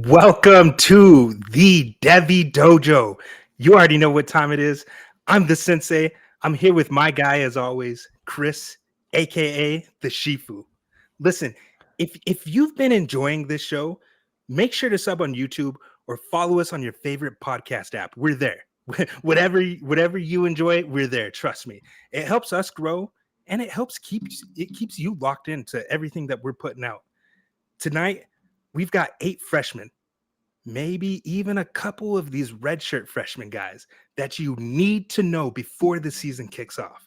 Welcome to the Devy Dojo. You already know what time it is. I'm the sensei. I'm here with my guy, as always, Chris, aka the Shifu. Listen, if you've been enjoying this show, make sure to sub on YouTube or follow us on your favorite podcast app. We're there. whatever you enjoy, we're there. Trust me. It helps us grow, and it keeps you locked into everything that we're putting out. Tonight, we've got 8 freshmen, maybe even a couple of these redshirt freshman guys that you need to know before the season kicks off,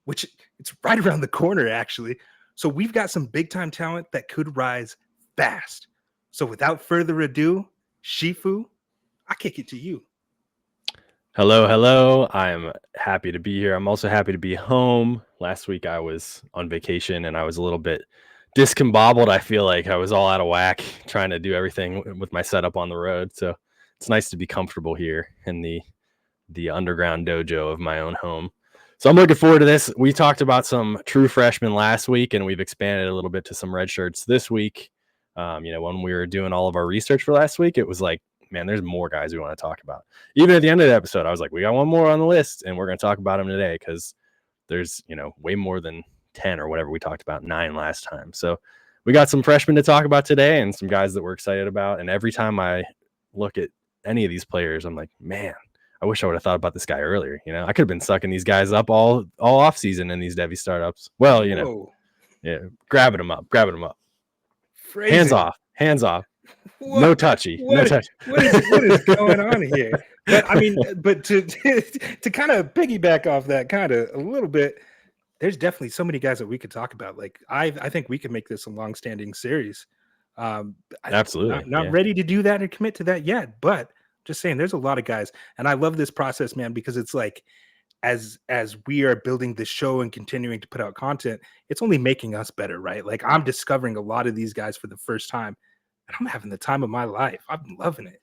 which it's right around the corner, actually. So we've got some big-time talent that could rise fast. So without further ado, Shifu, I kick it to you. Hello. I'm happy to be here. I'm also happy to be home. Last week I was on vacation and I was a little bit discombobbled. I feel like I was all out of whack trying to do everything with my setup on the road. So it's nice to be comfortable here in the underground dojo of my own home. So I'm looking forward to this. We talked about some true freshmen last week, and we've expanded a little bit to some red shirts this week. When we were doing all of our research for last week, it was like, man, there's more guys we want to talk about. Even at the end of the episode, I was like, we got one more on the list, and we're going to talk about him today because there's, way more than 10 or whatever we talked about, 9 last time. So we got some freshmen to talk about today and some guys that we're excited about. And every time I look at any of these players, I'm like, man, I wish I would have thought about this guy earlier. I could have been sucking these guys up all off season in these Devy startups. Well, grabbing them up. Phrasing. Hands off. What? No touchy. What is going on here? But to kind of piggyback off that kind of a little bit, there's definitely so many guys that we could talk about. Like I think we could make this a long-standing series. Absolutely. Not ready to do that or commit to that yet, but just saying there's a lot of guys. And I love this process, man, because it's like as we are building the show and continuing to put out content, it's only making us better, right? Like I'm discovering a lot of these guys for the first time, and I'm having the time of my life. I'm loving it.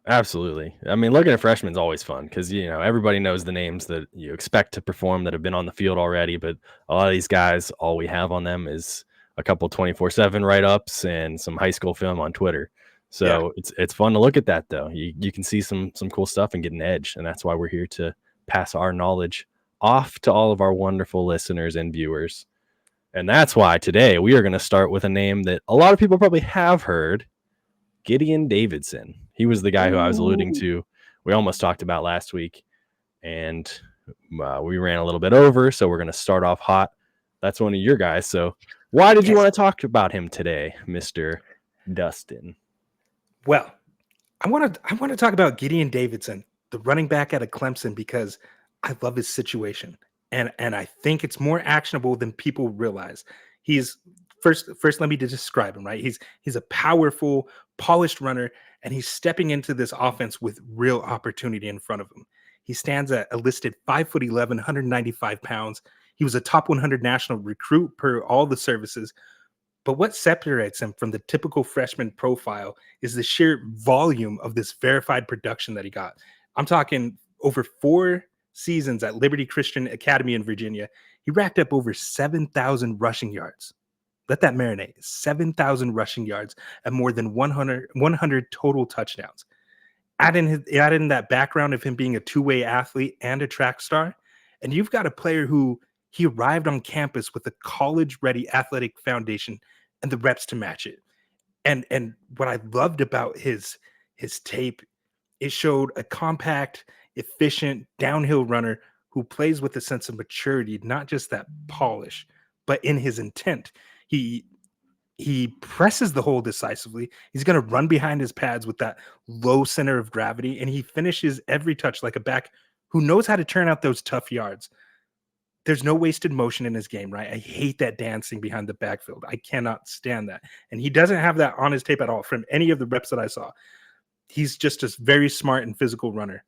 Absolutely. I mean, looking at freshmen is always fun because, everybody knows the names that you expect to perform that have been on the field already. But a lot of these guys, all we have on them is a couple 24/7 write-ups and some high school film on Twitter. So it's fun to look at that, though. You can see some cool stuff and get an edge. And that's why we're here to pass our knowledge off to all of our wonderful listeners and viewers. And that's why today we are going to start with a name that a lot of people probably have heard, Gideon Davidson. He was the guy who I was alluding to. We almost talked about last week, and we ran a little bit over, so we're going to start off hot. That's one of your guys. So why did you want to talk about him today, Mr. Dustin? Well, I want to talk about Gideon Davidson, the running back out of Clemson, because I love his situation, and I think it's more actionable than people realize. He's First, let me describe him, right? He's a powerful, polished runner, and he's stepping into this offense with real opportunity in front of him. He stands at a listed 5'11", 195 pounds. He was a top 100 national recruit per all the services. But what separates him from the typical freshman profile is the sheer volume of this verified production that he got. I'm talking over 4 seasons at Liberty Christian Academy in Virginia. He racked up over 7,000 rushing yards. Let that marinate. 7,000 rushing yards and more than 100 total touchdowns. Add in that background of him being a two-way athlete and a track star, and you've got a player who he arrived on campus with a college-ready athletic foundation and the reps to match it. And what I loved about his tape, it showed a compact, efficient downhill runner who plays with a sense of maturity, not just that polish, but in his intent. He presses the hole decisively. He's going to run behind his pads with that low center of gravity, and he finishes every touch like a back who knows how to turn out those tough yards. there's no wasted motion in his game, right? I hate that dancing behind the backfield. I cannot stand that. And he doesn't have that on his tape at all from any of the reps that I saw. He's just a very smart and physical runner.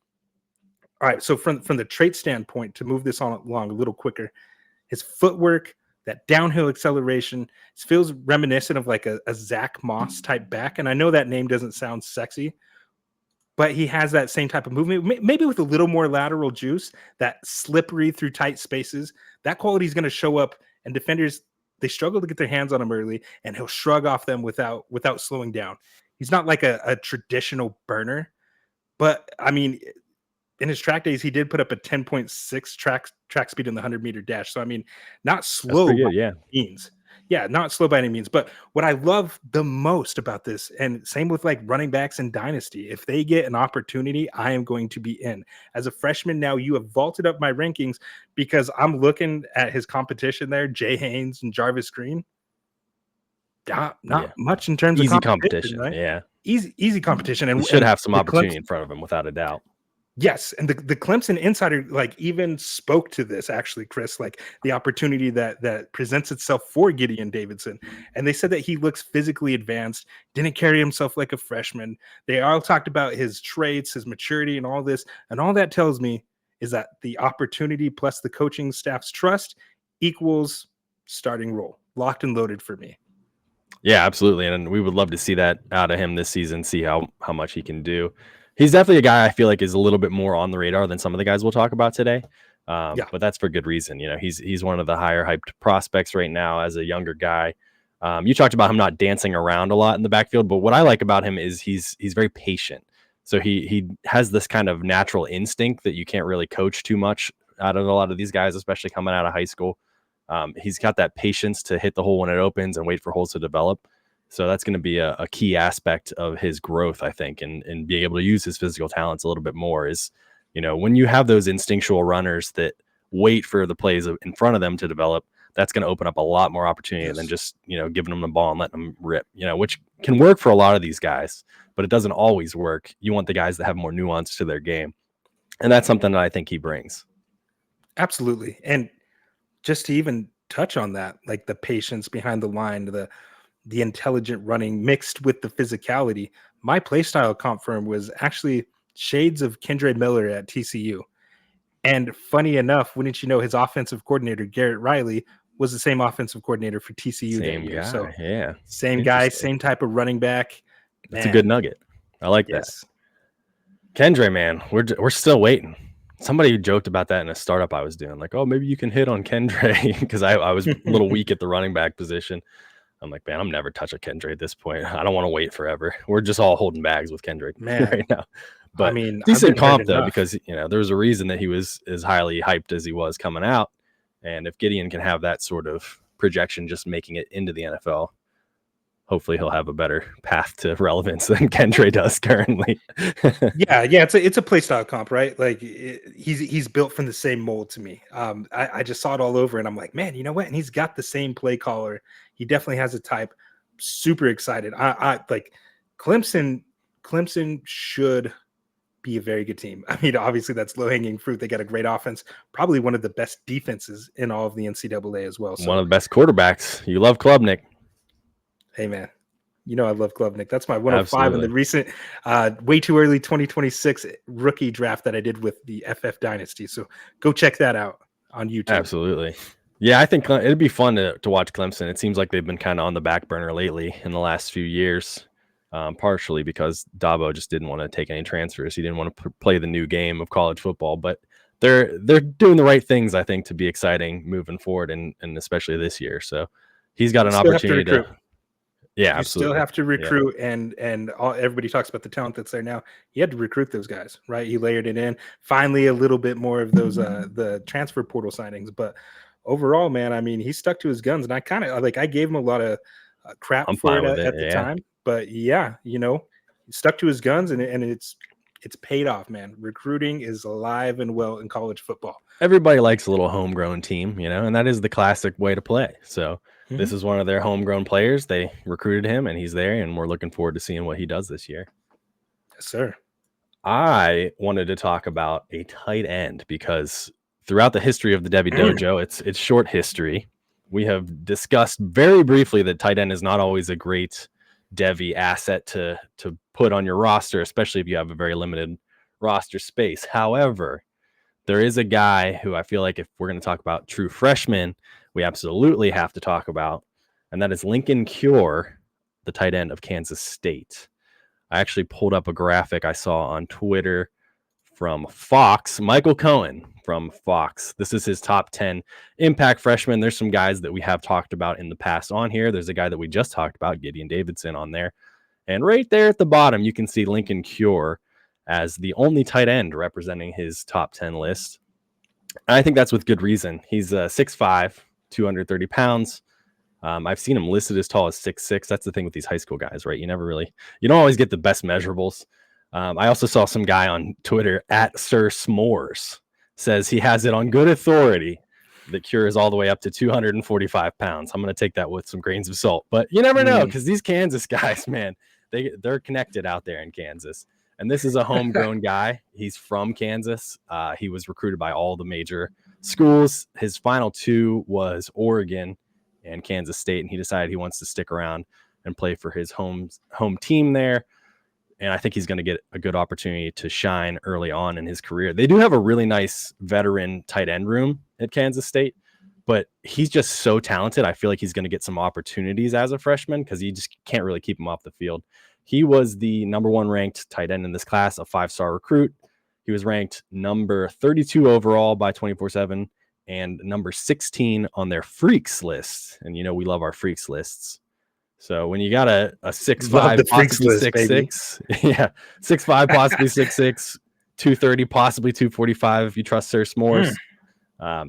All right, so from the trait standpoint, to move this on along a little quicker, his footwork, that downhill acceleration, feels reminiscent of like a Zach Moss type back. And I know that name doesn't sound sexy, but he has that same type of movement, maybe with a little more lateral juice, that slippery through tight spaces. That quality is going to show up, and defenders, they struggle to get their hands on him early, and he'll shrug off them without slowing down. He's not like a traditional burner, but I mean, in his track days, he did put up a 10.6 track speed in the 100-meter dash. So, I mean, not slow pretty good, by any means. Yeah, not slow by any means. But what I love the most about this, and same with like running backs in Dynasty, if they get an opportunity, I am going to be in. As a freshman now, you have vaulted up my rankings because I'm looking at his competition there, Jay Haynes and Jarvis Green. Not much in terms easy of competition, right? Yeah. Easy competition. And he should have some opportunity Clemson in front of him without a doubt. Yes, and the Clemson insider like even spoke to this actually, Chris, like the opportunity that presents itself for Gideon Davidson, and they said that he looks physically advanced, didn't carry himself like a freshman. They all talked about his traits, his maturity, and all this, and all that tells me is that the opportunity plus the coaching staff's trust equals starting role, locked and loaded for me. Yeah, absolutely, and we would love to see that out of him this season. See how much he can do. He's definitely a guy I feel like is a little bit more on the radar than some of the guys we'll talk about today. But that's for good reason. You know, he's one of the higher hyped prospects right now as a younger guy. You talked about him not dancing around a lot in the backfield, but what I like about him is he's very patient. So he has this kind of natural instinct that you can't really coach too much out of a lot of these guys, especially coming out of high school. He's got that patience to hit the hole when it opens and wait for holes to develop. So that's going to be a key aspect of his growth, I think, and being able to use his physical talents a little bit more is, you know, when you have those instinctual runners that wait for the plays in front of them to develop, that's going to open up a lot more opportunity than just, you know, giving them the ball and letting them rip, you know, which can work for a lot of these guys, but it doesn't always work. You want the guys that have more nuance to their game. And that's something that I think he brings. Absolutely. And just to even touch on that, like the patience behind the line, the intelligent running mixed with the physicality. My playstyle comp firm was actually shades of Kendre Miller at TCU. And funny enough, wouldn't you know, his offensive coordinator, Garrett Riley, was the same offensive coordinator for TCU that year. Guy, so yeah. Same guy, same type of running back. That's a good nugget. I like that. Kendre, man, we're still waiting. Somebody joked about that in a startup I was doing, like, oh, maybe you can hit on Kendre because I was a little weak at the running back position. I'm like, man, I'm never touching Kendre at this point. I don't want to wait forever. We're just all holding bags with Kendre right now. But I mean, decent comp though, because you know there's a reason that he was as highly hyped as he was coming out. And if Gideon can have that sort of projection, just making it into the NFL, hopefully he'll have a better path to relevance than Kendre does currently. yeah, it's a play style comp, right? Like he's built from the same mold to me. I just saw it all over, and I'm like, man, you know what? And he's got the same play caller. He definitely has a type. Super excited. I like Clemson. Clemson should be a very good team. I mean, obviously that's low hanging fruit. They got a great offense, probably one of the best defenses in all of the NCAA as well. So, one of the best quarterbacks. You love Klubnik. Hey man, you know I love Klubnik. That's my 105 in the recent, way too early 2026 rookie draft that I did with the FF Dynasty. So go check that out on YouTube. Absolutely. Yeah, I think it'd be fun to watch Clemson. It seems like they've been kind of on the back burner lately in the last few years, partially because Dabo just didn't want to take any transfers. He didn't want to play the new game of college football, but they're doing the right things, I think, to be exciting moving forward, and especially this year. So he's got an opportunity to. Yeah, absolutely. Still have to recruit, and everybody talks about the talent that's there now. He had to recruit those guys, right? He layered it in. Finally, a little bit more of those the transfer portal signings, but overall, man, I mean, he stuck to his guns, and I kind of like I gave him a lot of crap for it at the time, but yeah, you know, he stuck to his guns, and it's paid off, man. Recruiting is alive and well in college football. Everybody likes a little homegrown team, you know, and that is the classic way to play. So this is one of their homegrown players. They recruited him, and he's there, and we're looking forward to seeing what he does this year. Yes, sir. I wanted to talk about a tight end because throughout the history of the Devy Dojo, it's short history. We have discussed very briefly that tight end is not always a great Devy asset to put on your roster, especially if you have a very limited roster space. However, there is a guy who I feel like if we're going to talk about true freshmen, we absolutely have to talk about, and that is Linkon, the tight end of Kansas State. I actually pulled up a graphic I saw on Twitter from Fox, Michael Cohen from Fox. This is his top 10 impact freshmen. There's some guys that we have talked about in the past on here. There's a guy that we just talked about, Gideon Davidson, on there. And right there at the bottom, you can see Linkon as the only tight end representing his top 10 list. And I think that's with good reason. He's 6'5", 230 pounds. I've seen him listed as tall as 6'6". That's the thing with these high school guys, right? You don't always get the best measurables. I also saw some guy on Twitter at Sir S'mores says he has it on good authority that Cure is all the way up to 245 pounds. I'm going to take that with some grains of salt, but you never know, because these Kansas guys, man, they're connected out there in Kansas. And this is a homegrown guy. He's from Kansas. He was recruited by all the major schools. His final two was Oregon and Kansas State, and he decided he wants to stick around and play for his home team there. And I think he's going to get a good opportunity to shine early on in his career. They do have a really nice veteran tight end room at Kansas State, but he's just so talented. I feel like he's going to get some opportunities as a freshman because you just can't really keep him off the field. He was the number 1 ranked tight end in this class, a 5-star recruit. He was ranked number 32 overall by 24/7 and number 16 on their freaks list. And we love our freaks lists. So when you got a 6'5", possibly 6'6", yeah, 6'5", possibly 6'6", 230, possibly 245, if you trust Sir S'mores.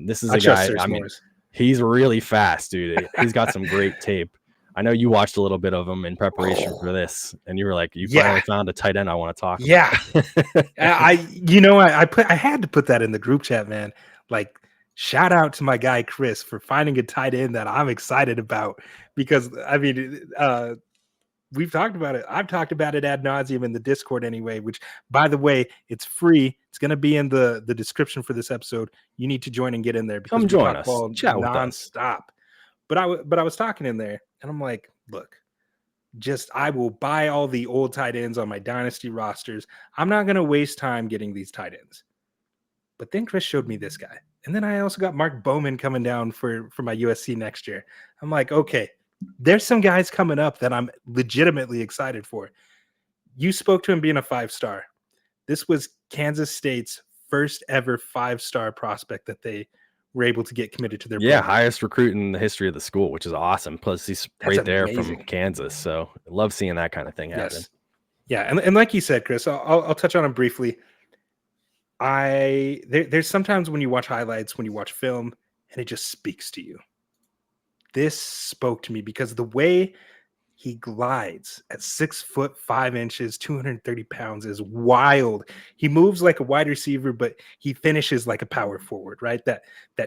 This is a guy, I mean, he's really fast, dude. He's got some great tape. I know you watched a little bit of him in preparation for this, and you were like, finally found a tight end I want to talk about. Yeah. I had to put that in the group chat, man. Like, shout out to my guy Chris for finding a tight end that I'm excited about, because I mean, we've talked about it. I've talked about it ad nauseum in the Discord anyway, which, by the way, it's free. It's going to be in the description for this episode. You need to join and get in there, because come join us, chat nonstop. But I was talking in there, and I'm like, look, I will buy all the old tight ends on my dynasty rosters. I'm not going to waste time getting these tight ends. But then Chris showed me this guy. And then I also got Mark Bowman coming down for my USC next year. I'm like, okay, there's some guys coming up that I'm legitimately excited for. You spoke to him being a 5-star. This was Kansas State's first ever 5-star prospect that they were able to get committed to their program. Highest recruit in the history of the school, which is awesome. Plus, he's right there from Kansas. So I love seeing that kind of thing happen. Yes. Yeah, and like you said, Chris, I'll touch on him briefly. There's sometimes when you watch highlights, when you watch film, and it just speaks to you. This spoke to me because the way he glides at 6'5", 230 pounds is wild. He moves like a wide receiver, but he finishes like a power forward, right? That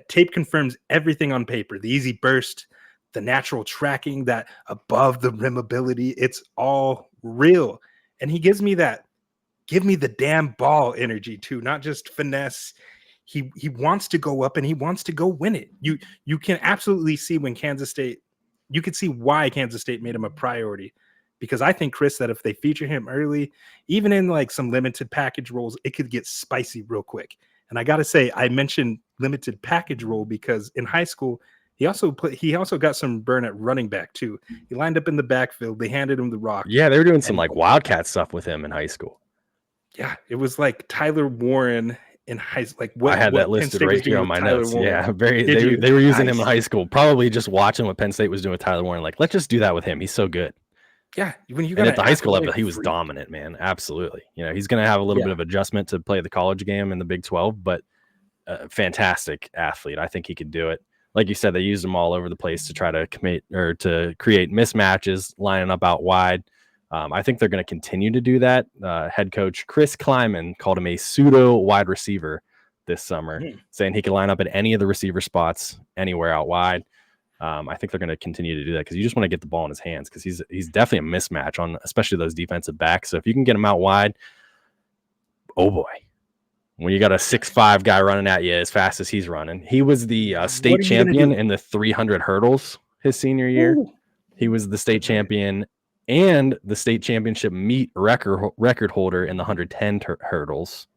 tape confirms everything on paper. The easy burst, the natural tracking, that above the rim ability, it's all real. And he gives me that, give me the damn ball energy too, not just finesse. He wants to go up and he wants to go win it. You can absolutely see when Kansas State, you could see why Kansas State made him a priority, because I think, Chris, that if they feature him early, even in like some limited package roles, it could get spicy real quick. And I got to say, I mentioned limited package role because in high school, he also got some burn at running back too. He lined up in the backfield. They handed him the rock. Yeah, they were doing some like Wildcat stuff with him in high school. Yeah, it was like Tyler Warren in high school. Like I had that listed right here on my notes. Warren. Yeah, they were using him in high school. Probably just watching what Penn State was doing with Tyler Warren. Like, let's just do that with him. He's so good. Yeah, when you got at the high school level, he was dominant, man. Absolutely. He's going to have a little bit of adjustment to play the college game in the Big 12, but fantastic athlete. I think he could do it. Like you said, they used him all over the place to try to commit or to create mismatches, lining up out wide. I think they're going to continue to do that. Head coach Chris Kleiman called him a pseudo wide receiver this summer, saying he could line up at any of the receiver spots anywhere out wide. I think they're going to continue to do that because you just want to get the ball in his hands, because he's definitely a mismatch on especially those defensive backs. So if you can get him out wide, oh boy, when you got a 6'5" guy running at you as fast as he's running. He was the state champion in the 300 hurdles his senior year. Ooh. He was the state champion and the state championship meet record holder in the 110 hurdles.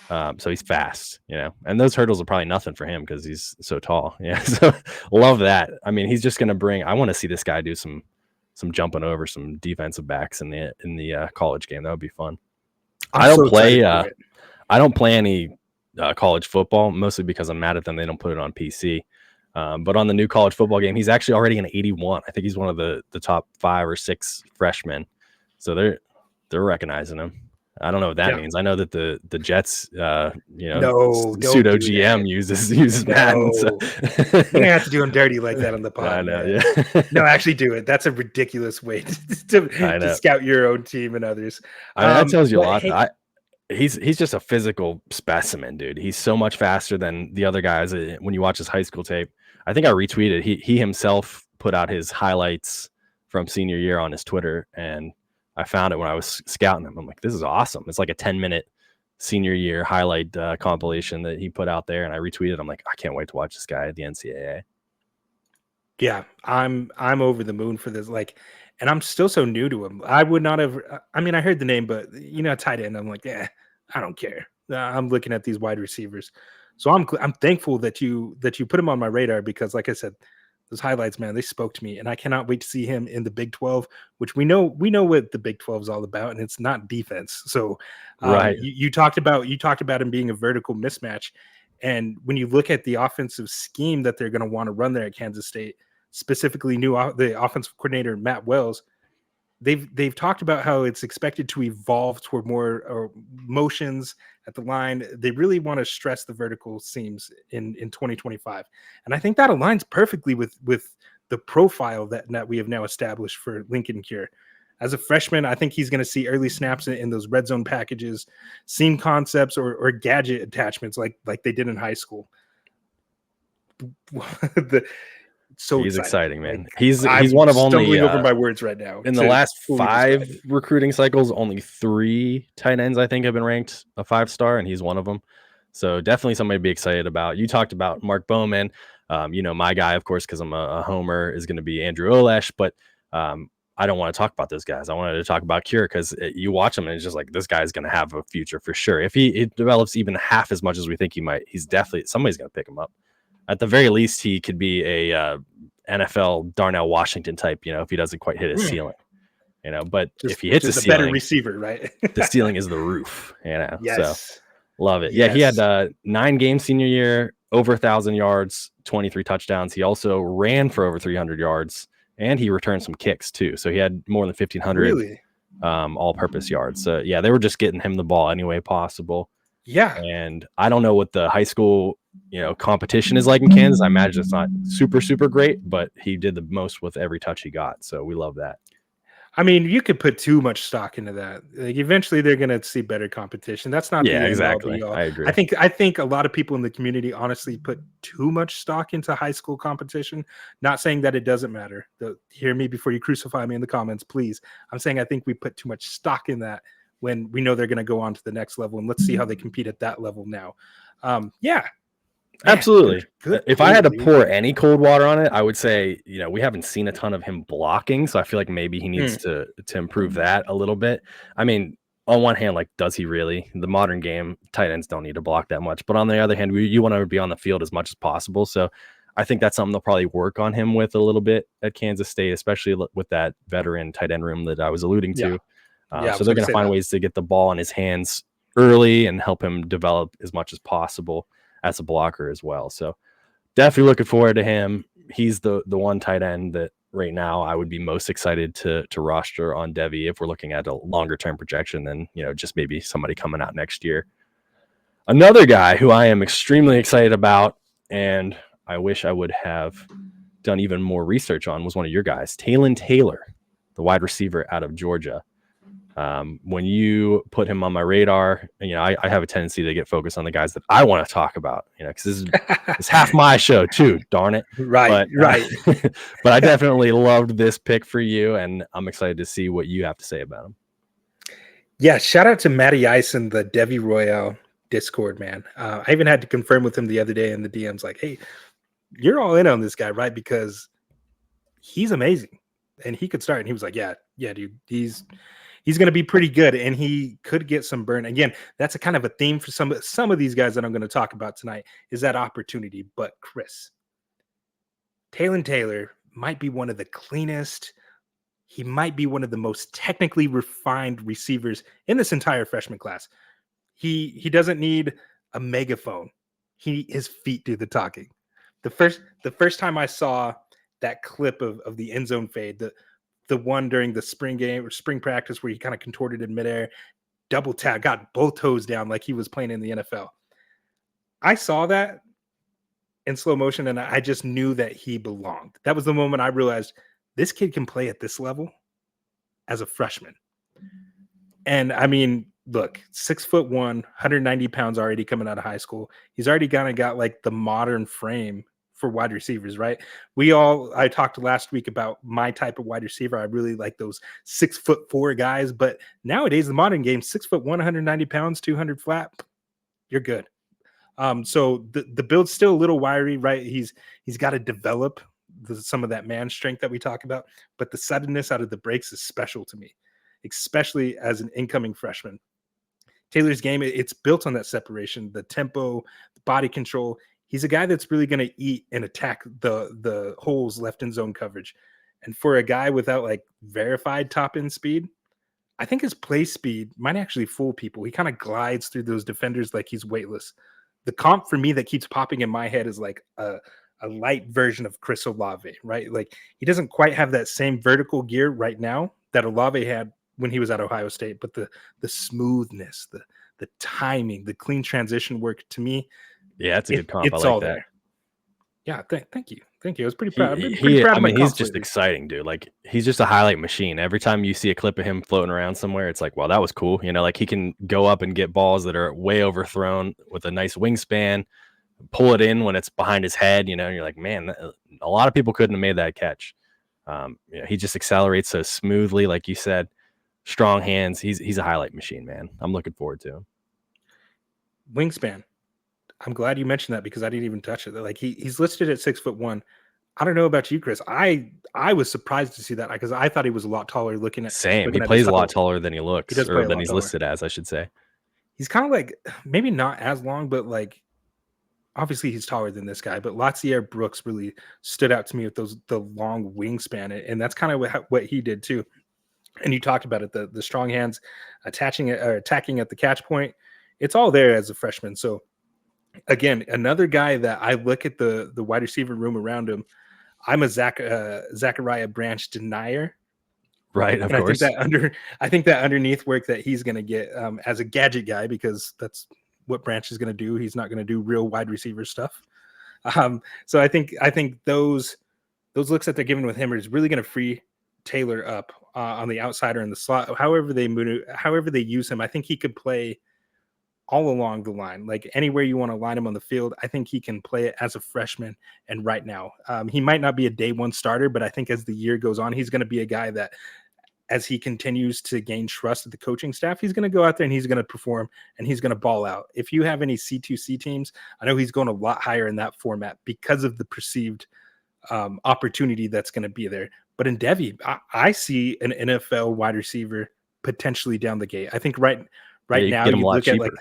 So he's fast, and those hurdles are probably nothing for him because he's so tall. Yeah, so love that. I mean, he's just going to bring. I want to see this guy do some jumping over some defensive backs in the college game. That would be fun. I don't play any college football, mostly because I'm mad at them. They don't put it on PC. But on the new college football game, he's actually already an 81. I think he's one of the top 5 or 6 freshmen. So they're recognizing him. I don't know what that means. I know that the Jets, pseudo GM uses Madden. So. You're gonna have to do him dirty like that on the pod. I know. Man. Yeah. No, actually, do it. That's a ridiculous way to scout your own team and others. I mean, that tells you a lot. Hey, he's just a physical specimen, dude. He's so much faster than the other guys. When you watch his high school tape, I think I retweeted. He himself put out his highlights from senior year on his Twitter, and I found it when I was scouting him. I'm like, this is awesome. It's like a 10-minute senior year highlight compilation that he put out there, and I retweeted. I'm like, I can't wait to watch this guy at the NCAA. Yeah, I'm over the moon for this. Like, and I'm still so new to him. I would not have. I mean, I heard the name, but tight end. I'm like, I don't care. I'm looking at these wide receivers, so I'm thankful that you put him on my radar because, like I said, those highlights, man, they spoke to me, and I cannot wait to see him in the Big 12, which we know what the Big 12 is all about, and it's not defense. So, right, you talked about him being a vertical mismatch, and when you look at the offensive scheme that they're going to want to run there at Kansas State, specifically the offensive coordinator Matt Wells, they've talked about how it's expected to evolve toward more motions at the line. They really want to stress the vertical seams in 2025, and I think that aligns perfectly with the profile that we have now established for Linkon Cure. As a freshman, I think he's going to see early snaps in those red zone packages, seam concepts, or gadget attachments like they did in high school. He's exciting, man. Like, he's one of only stumbling over my words right now. In the last 5 recruiting cycles, only 3 tight ends I think have been ranked a 5-star, and he's one of them. So definitely somebody to be excited about. You talked about Mark Bowman. My guy, of course, because I'm a homer, is going to be Andrew Olesh, but I don't want to talk about those guys. I wanted to talk about Cure because you watch him and it's just like, this guy's going to have a future for sure. If he develops even half as much as we think he might, he's definitely, somebody's going to pick him up. At the very least, he could be a NFL Darnell Washington type, if he doesn't quite hit his ceiling, but if he hits a ceiling, better receiver, right? The ceiling is the roof, Yes. So love it. Yes. Yeah. He had 9 games senior year, over 1,000 yards, 23 touchdowns. He also ran for over 300 yards and he returned some kicks too. So he had more than 1,500 all-purpose yards. So yeah, they were just getting him the ball any way possible. Yeah. And I don't know what the high school, competition is like in Kansas. I imagine it's not super, super great, but he did the most with every touch he got. So we love that. I mean, you could put too much stock into that. Like, eventually they're going to see better competition. That's not exactly. I agree. I think a lot of people in the community honestly put too much stock into high school competition. Not saying that it doesn't matter. Hear me before you crucify me in the comments, please. I'm saying I think we put too much stock in that when we know they're going to go on to the next level, and let's see how they compete at that level now. Yeah. Absolutely. Good if I had to pour any cold water on it, I would say, we haven't seen a ton of him blocking. So I feel like maybe he needs to improve that a little bit. I mean, on one hand, like, does he really? The modern game, tight ends don't need to block that much. But on the other hand, you want to be on the field as much as possible. So I think that's something they'll probably work on him with a little bit at Kansas State, especially with that veteran tight end room that I was alluding to. So they're going to find ways to get the ball in his hands early and help him develop as much as possible as a blocker as well. So definitely looking forward to him. He's the one tight end that right now I would be most excited to roster on Devy if we're looking at a longer term projection than, just maybe somebody coming out next year. Another guy who I am extremely excited about, and I wish I would have done even more research on, was one of your guys, Talyn Taylor, the wide receiver out of Georgia. When you put him on my radar, I have a tendency to get focused on the guys that I want to talk about, because this is half my show too, darn it. Right. But I definitely loved this pick for you, and I'm excited to see what you have to say about him. Yeah, shout out to Matty Ice and the Devy Royale. Discord, man. I even had to confirm with him the other day in the DMs, like, hey, you're all in on this guy, right? Because he's amazing and he could start. And he was like, yeah, dude, he's going to be pretty good, and he could get some burn. Again, that's a kind of a theme for some of these guys that I'm going to talk about tonight, is that opportunity. But Chris, Talyn Taylor might be one of the cleanest. He might be one of the most technically refined receivers in this entire freshman class. He doesn't need a megaphone. His feet do the talking. The first time I saw that clip of the end zone fade, the one during the spring game or spring practice where he kind of contorted in midair, double tap, got both toes down like he was playing in the NFL. I saw that in slow motion, and I just knew that he belonged. That was the moment I realized this kid can play at this level as a freshman. And I mean, look, 6'1", 190 pounds already coming out of high school. He's already kind of got like the modern frame for wide receivers, right? I talked last week about my type of wide receiver. I really like those 6'4" guys, but nowadays the modern game, 6'1", 190 pounds, 200 flat, you're good. So the build's still a little wiry, right? He's got to develop some of that man strength that we talk about, but the suddenness out of the breaks is special to me, especially as an incoming freshman. Taylor's game, it's built on that separation, the tempo, the body control. He's a guy that's really going to eat and attack the holes left in zone coverage. And for a guy without like verified top end speed, I think his play speed might actually fool people. He kind of glides through those defenders like he's weightless. The comp for me that keeps popping in my head is like a light version of Chris Olave, right? Like he doesn't quite have that same vertical gear right now that Olave had when he was at Ohio State, but the smoothness, the timing, the clean transition work, to me, yeah, that's a good comp. It's I like all that. There. Yeah, thank you. I was pretty proud. He's just exciting, dude. Like he's just a highlight machine. Every time you see a clip of him floating around somewhere, it's like, wow, that was cool. You know, like he can go up and get balls that are way overthrown with a nice wingspan, pull it in when it's behind his head. You know, and you're like, man, a lot of people couldn't have made that catch. You know, he just accelerates so smoothly, like you said. Strong hands. He's a highlight machine, man. I'm looking forward to him. Wingspan. I'm glad you mentioned that because I didn't even touch it. Like he's listed at 6'1". I don't know about you, Chris. I was surprised to see that because I thought he was a lot taller. Same. He plays a lot taller than he looks, or than he's listed as, I should say. He's kind of like maybe not as long, but like obviously he's taller than this guy. But Latsier Brooks really stood out to me with the long wingspan, and that's kind of what he did too. And you talked about it, the strong hands, attaching it or attacking at the catch point. It's all there as a freshman. So again, another guy that I look at the wide receiver room around him. I'm a Zachariah Branch denier, right? Of course. I think that underneath work that he's going to get as a gadget guy, because that's what Branch is going to do. He's not going to do real wide receiver stuff. So I think those looks that they're giving with him is really going to free Taylor up on the outside or in the slot. However they use him, I think he could play all along the line, like anywhere you want to line him on the field. I think he can play it as a freshman. And right now, he might not be a day one starter, but I think as the year goes on, he's going to be a guy that, as he continues to gain trust of the coaching staff, he's going to go out there and he's going to perform and he's going to ball out. If you have any C2C teams, I know he's going a lot higher in that format because of the perceived opportunity that's going to be there. But in Devy, I see an NFL wide receiver potentially down the gate. I think right now you look at like,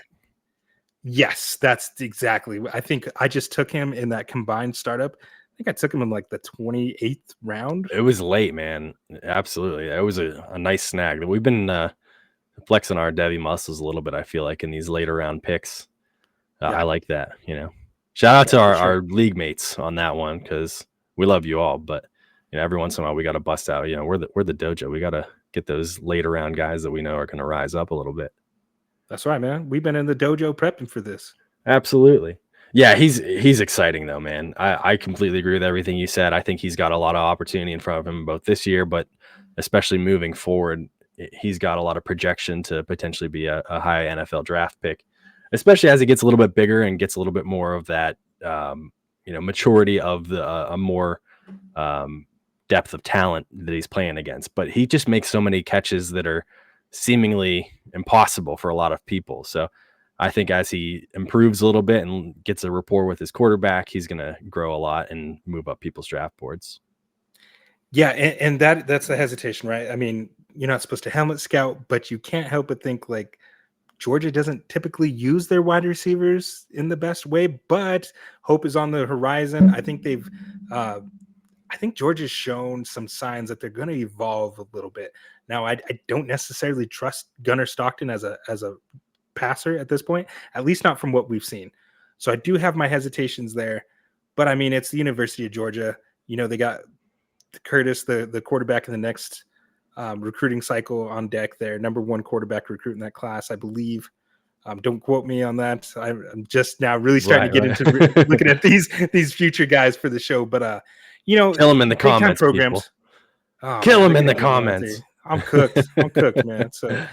yes, that's exactly. I think I just took him in that combined startup. I think I took him in like the 28th round. It was late, man. Absolutely. It was a nice snag. We've been flexing our Devy muscles a little bit, I feel like, in these later round picks. Yeah. I like that, you know. Shout out to our league mates on that one, because we love you all, but you know, every once in a while we got to bust out. You know, we're the dojo. We got to get those later round guys that we know are going to rise up a little bit. That's right, man. We've been in the dojo prepping for this. Absolutely. Yeah, he's exciting though, man. I completely agree with everything you said. I think he's got a lot of opportunity in front of him both this year, but especially moving forward. He's got a lot of projection to potentially be a high NFL draft pick, especially as he gets a little bit bigger and gets a little bit more of that, maturity of a more depth of talent that he's playing against. But he just makes so many catches that are seemingly impossible for a lot of people. So I think as he improves a little bit and gets a rapport with his quarterback, he's going to grow a lot and move up people's draft boards. Yeah, and that's the hesitation, right? I mean, you're not supposed to helmet scout, but you can't help but think like Georgia doesn't typically use their wide receivers in the best way, but hope is on the horizon. I think I think Georgia's shown some signs that they're going to evolve a little bit. Now, I don't necessarily trust Gunnar Stockton as a passer at this point, at least not from what we've seen. So I do have my hesitations there, but I mean, it's the University of Georgia. You know, they got Curtis, the quarterback in the next recruiting cycle on deck there, number one quarterback recruit in that class, I believe. Don't quote me on that. I'm just now really starting to get into looking at these future guys for the show. But you know, kill them in the big time comments, programs. people. Oh, Kill man, them in they're the gonna get me out comments. there. I'm cooked. I'm cooked, man. So,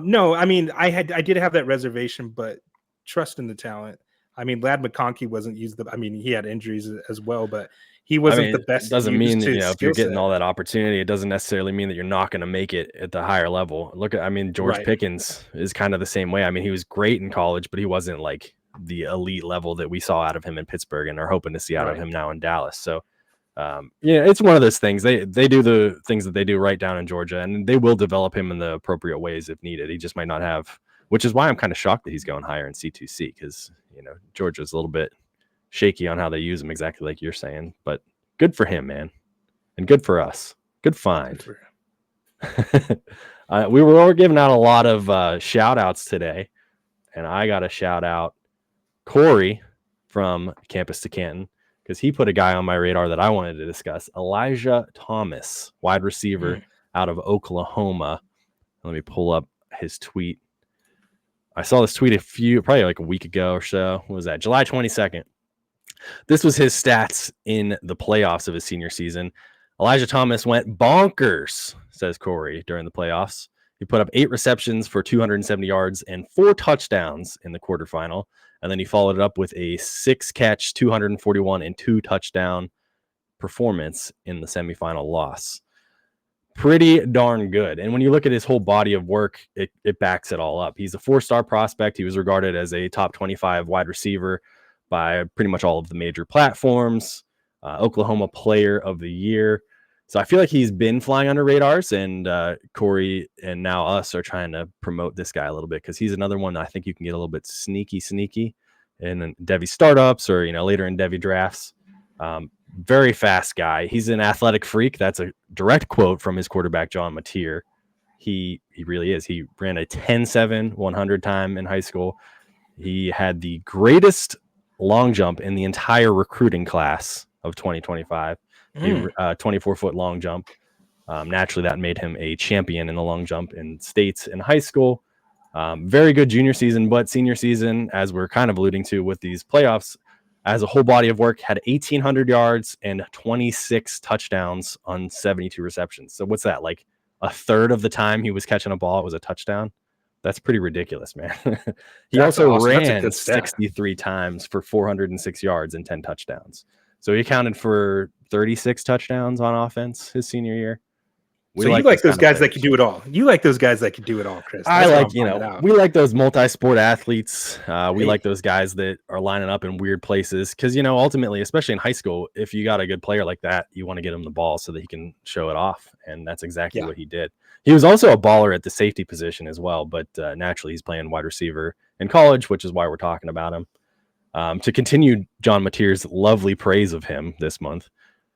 no, I mean, I did have that reservation, but trust in the talent. I mean, Lad McConkey wasn't used. I mean, he had injuries as well, but he wasn't the It best doesn't used mean to that, his if skill you're getting set. all that opportunity, it doesn't necessarily mean that you're not going to make it at the higher level. Look at, George Right. Pickens is kind of the same way. I mean, he was great in college, but he wasn't like the elite level that we saw out of him in Pittsburgh and are hoping to see out of him now in Dallas. So, it's one of those things. They do the things that they do right down in Georgia, and they will develop him in the appropriate ways if needed. He just might not have, which is why I'm kind of shocked that he's going higher in C2C, because Georgia's a little bit shaky on how they use him, exactly like you're saying. But good for him, man, and good for us. Good find. We were all giving out a lot of shout outs today, and I got a shout out Corey from Campus to Canton, because he put a guy on my radar that I wanted to discuss. Elijah Thomas, wide receiver out of Oklahoma. Let me pull up his tweet. I saw this tweet probably like a week ago or so. What was that? July 22nd. This was his stats in the playoffs of his senior season. Elijah Thomas went bonkers, says Corey, during the playoffs. He put up 8 receptions for 270 yards and 4 touchdowns in the quarterfinal. And then he followed it up with a 6-catch, 241 and 2 touchdown performance in the semifinal loss. Pretty darn good. And when you look at his whole body of work, it backs it all up. He's a 4-star prospect. He was regarded as a top 25 wide receiver by pretty much all of the major platforms. Oklahoma Player of the Year. So I feel like he's been flying under radars, and Corey and now us are trying to promote this guy a little bit, because he's another one that I think you can get a little bit sneaky in Devy startups or later in Devy drafts. Very fast guy. He's an athletic freak. That's a direct quote from his quarterback, John Mateer. He really is. He ran a 10.7 100 time in high school. He had the greatest long jump in the entire recruiting class of 2025. A 24-foot long jump. Naturally, that made him a champion in the long jump in states in high school. Very good junior season, but senior season, as we're kind of alluding to with these playoffs, as a whole body of work, had 1,800 yards and 26 touchdowns on 72 receptions. So what's that? Like a third of the time he was catching a ball, it was a touchdown. That's pretty ridiculous, man. He also ran 63 times for 406 yards and 10 touchdowns. So he accounted for 36 touchdowns on offense his senior year. So you like those guys that can do it all. You like those guys that can do it all, Chris. I like, we like those multi-sport athletes. We like those guys that are lining up in weird places, because, ultimately, especially in high school, if you got a good player like that, you want to get him the ball so that he can show it off. And that's exactly what he did. He was also a baller at the safety position as well, but naturally he's playing wide receiver in college, which is why we're talking about him. To continue John Mateer's lovely praise of him this month,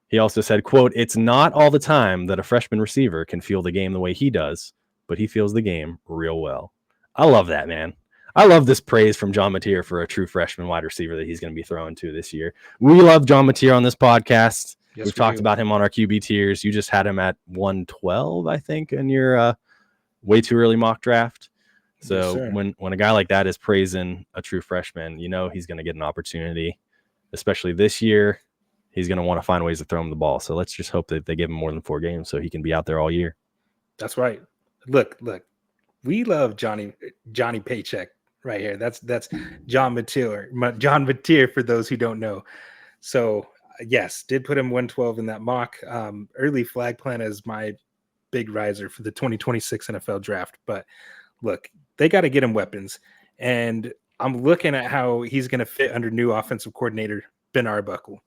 he also said, quote, "It's not all the time that a freshman receiver can feel the game the way he does, but he feels the game real well." I love that, man. I love this praise from John Mateer for a true freshman wide receiver that he's going to be throwing to this year. We love John Mateer on this podcast. Yes, We've talked about him on our QB tiers. You just had him at 112, I think, in your way too early mock draft. So when a guy like that is praising a true freshman, he's going to get an opportunity, especially this year. He's going to want to find ways to throw him the ball. So let's just hope that they give him more than 4 games so he can be out there all year. That's right. Look, we love Johnny Paycheck right here. That's John Mateer. John Mateer, for those who don't know. So yes, did put him 112 in that mock. Early flag plan as my big riser for the 2026 NFL draft. But look, they got to get him weapons. And I'm looking at how he's going to fit under new offensive coordinator Ben Arbuckle.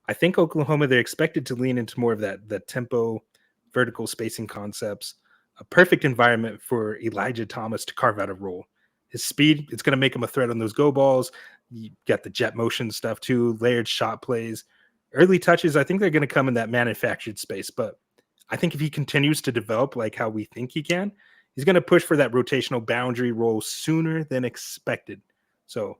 I think Oklahoma, they're expected to lean into more of the tempo, vertical spacing concepts, a perfect environment for Elijah Thomas to carve out a role. His speed, it's going to make him a threat on those go balls. You got the jet motion stuff too, layered shot plays. Early touches, I think they're going to come in that manufactured space. But I think if he continues to develop like how we think he can, he's going to push for that rotational boundary role sooner than expected. So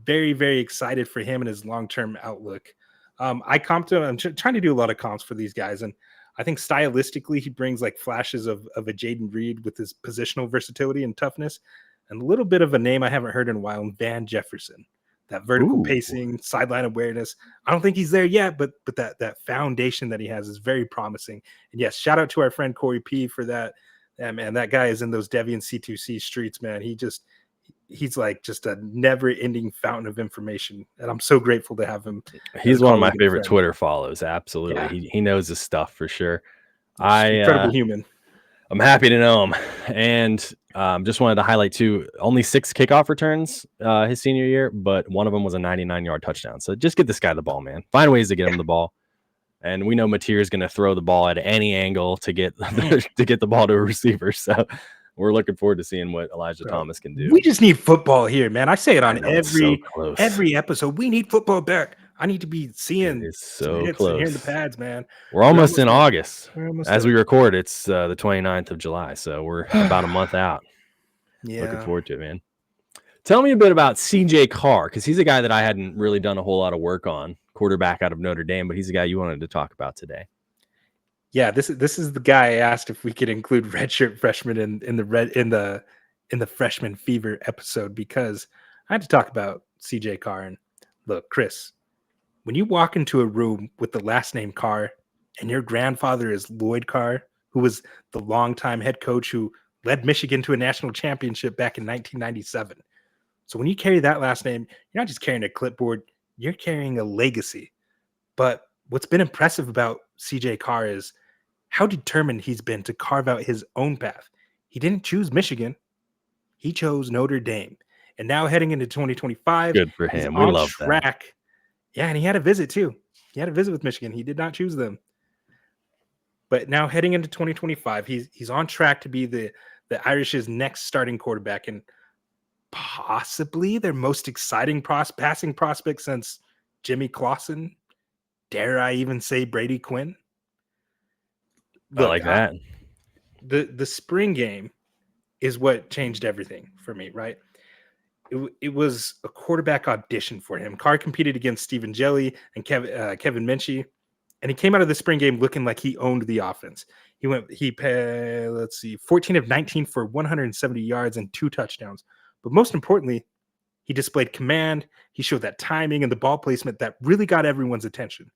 very, very excited for him and his long-term outlook. I'm trying to do a lot of comps for these guys. And I think stylistically, he brings like flashes of a Jaden Reed with his positional versatility and toughness, and a little bit of a name I haven't heard in a while, Van Jefferson. That vertical pacing, sideline awareness. I don't think he's there yet, but that foundation that he has is very promising. And yes, shout out to our friend Corey P for that. Yeah, man, that guy is in those Devy and C2C streets, man. He's like just a never-ending fountain of information, and I'm so grateful to have him. He's one of my favorite Twitter follows. Absolutely, yeah. He knows his stuff for sure. Incredible human. I'm happy to know him, and just wanted to highlight too. Only 6 kickoff returns his senior year, but one of them was a 99-yard touchdown. So just get this guy the ball, man. Find ways to get him the ball. And we know Mateer is going to throw the ball at any angle to get the ball to a receiver. So we're looking forward to seeing what Elijah Thomas can do. We just need football here, man. I say it on every episode. We need football back. I need to be seeing so close. Hearing the pads, man. We're almost in August. As we record, it's the 29th of July. So we're about a month out. Yeah. Looking forward to it, man. Tell me a bit about CJ Carr, because he's a guy that I hadn't really done a whole lot of work on, quarterback out of Notre Dame, but he's a guy you wanted to talk about today. Yeah, this is the guy I asked if we could include redshirt freshmen in the freshman fever episode, because I had to talk about CJ Carr. And look, Chris, when you walk into a room with the last name Carr and your grandfather is Lloyd Carr, who was the longtime head coach who led Michigan to a national championship back in 1997. So when you carry that last name, you're not just carrying a clipboard, you're carrying a legacy. But what's been impressive about CJ Carr is how determined he's been to carve out his own path. He didn't choose Michigan. He chose Notre Dame. And now heading into 2025, good for him. We love track. That. Yeah, and he had a visit too. He had a visit with Michigan. He did not choose them. But now heading into 2025, he's on track to be the Irish's next starting quarterback and possibly their most exciting passing prospect since Jimmy Clausen. Dare I even say Brady Quinn? Look, I like that. The spring game is what changed everything for me, right? It was a quarterback audition for him. Carr competed against Stephen Jelly and Kevin Minchie, and he came out of the spring game looking like he owned the offense. He 14 of 19 for 170 yards and 2 touchdowns. But most importantly, he displayed command. He showed that timing and the ball placement that really got everyone's attention.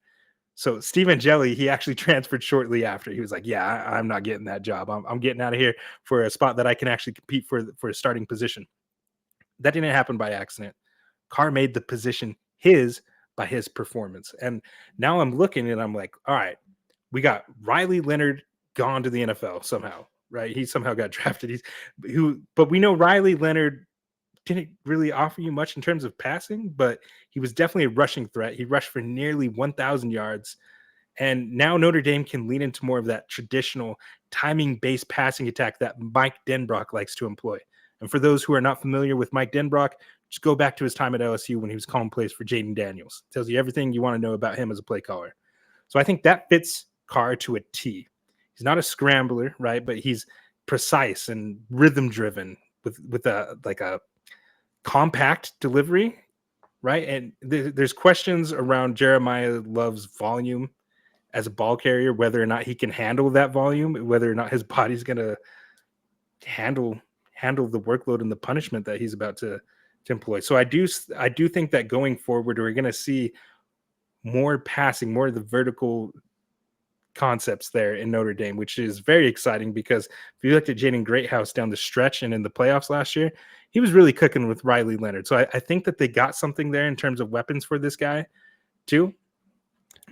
So Stephen Jelly, he actually transferred shortly after. He was like, yeah, I'm not getting that job. I'm getting out of here for a spot that I can actually compete for a starting position. That didn't happen by accident. Carr made the position his by his performance. And now I'm looking and I'm like, all right, we got Riley Leonard gone to the NFL somehow, right? He somehow got drafted. But we know Riley Leonard didn't really offer you much in terms of passing, but he was definitely a rushing threat. He rushed for nearly 1,000 yards. And now Notre Dame can lean into more of that traditional timing-based passing attack that Mike Denbrock likes to employ. And for those who are not familiar with Mike Denbrock, just go back to his time at LSU when he was calling plays for Jaden Daniels. Tells you everything you want to know about him as a play caller. So I think that fits Carr to a T. He's not a scrambler, right? But he's precise and rhythm-driven with a compact delivery, right? And there's questions around Jeremiah Love's volume as a ball carrier, whether or not he can handle that volume, whether or not his body's going to handle the workload and the punishment that he's about to employ. So I do think that going forward, we're going to see more passing, more of the vertical concepts there in Notre Dame, which is very exciting because if you looked at Jaden Greathouse down the stretch and in the playoffs last year, he was really cooking with Riley Leonard. So I think that they got something there in terms of weapons for this guy too.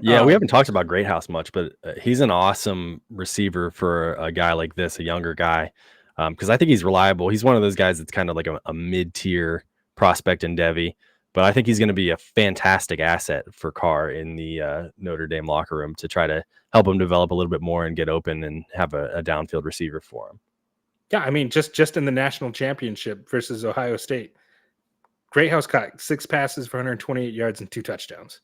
Yeah, we haven't talked about Greathouse much, but he's an awesome receiver for a guy like this, a younger guy. because I think he's reliable. He's one of those guys that's kind of like a mid-tier prospect in Devy, but I think he's going to be a fantastic asset for Carr in the Notre Dame locker room to try to help him develop a little bit more and get open and have a downfield receiver for him. Yeah, I mean, just in the national championship versus Ohio State, Greathouse caught 6 passes for 128 yards and 2 touchdowns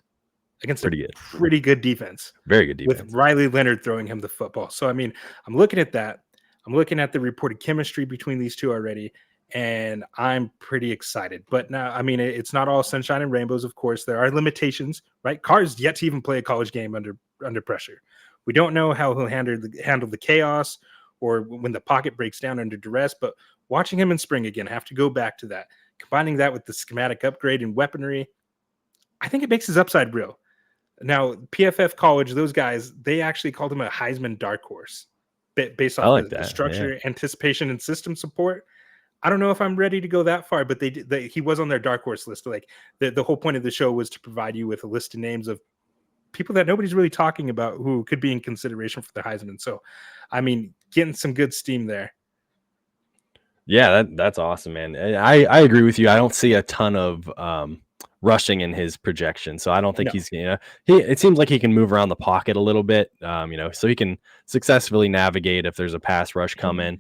against Pretty a good. pretty good defense. Very good defense. With Riley Leonard throwing him the football. So, I mean, I'm looking at that. I'm looking at the reported chemistry between these two already, and I'm pretty excited. But now, I mean, it's not all sunshine and rainbows, of course. There are limitations, right? Carr's yet to even play a college game under pressure. We don't know how he'll handle the chaos or when the pocket breaks down under duress, but watching him in spring again, I have to go back to that. Combining that with the schematic upgrade and weaponry, I think it makes his upside real. Now, PFF College, those guys, they actually called him a Heisman dark horse based off the structure, anticipation, and system support. I don't know if I'm ready to go that far, but he was on their dark horse list. Like the whole point of the show was to provide you with a list of names of people that nobody's really talking about who could be in consideration for the Heisman. So, I mean, getting some good steam there. Yeah, that's awesome, man. I agree with you. I don't see a ton of rushing in his projection, so I don't think he's it seems like he can move around the pocket a little bit, so he can successfully navigate if there's a pass rush coming,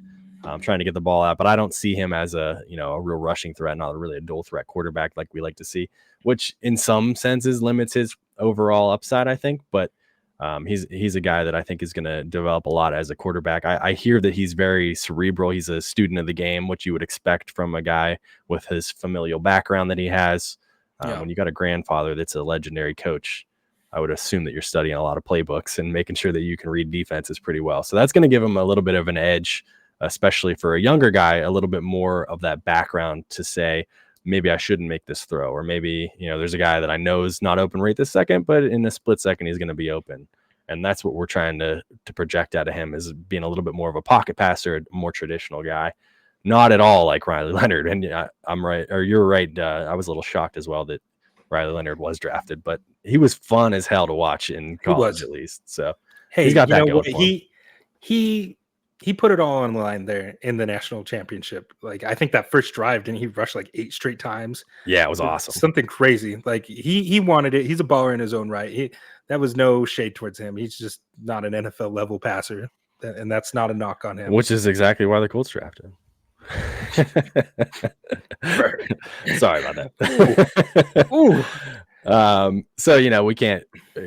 trying to get the ball out. But I don't see him as a real rushing threat, not really a dual threat quarterback like we like to see, which in some senses limits his overall upside, I think. But he's a guy that I think is going to develop a lot as a quarterback. I hear that he's very cerebral. He's a student of the game, which you would expect from a guy with his familial background that he has. When you got a grandfather that's a legendary coach, I would assume that you're studying a lot of playbooks and making sure that you can read defenses pretty well. So that's going to give him a little bit of an edge, especially for a younger guy, a little bit more of that background to say, maybe I shouldn't make this throw, or maybe, there's a guy that I know is not open right this second, but in a split second, he's going to be open. And that's what we're trying to project out of him, is being a little bit more of a pocket passer, a more traditional guy. Not at all like Riley Leonard. And I'm right, or you're right. I was a little shocked as well that Riley Leonard was drafted, but he was fun as hell to watch in college, at least. So he's got that going for him. He put it all on the line there in the national championship. Like, I think that first drive, didn't he rush like 8 straight times? Yeah, it was awesome. Something crazy. Like he wanted it. He's a baller in his own right. That was no shade towards him. He's just not an NFL level passer, and that's not a knock on him. Which is exactly why the Colts drafted him. Sorry about that. Ooh. So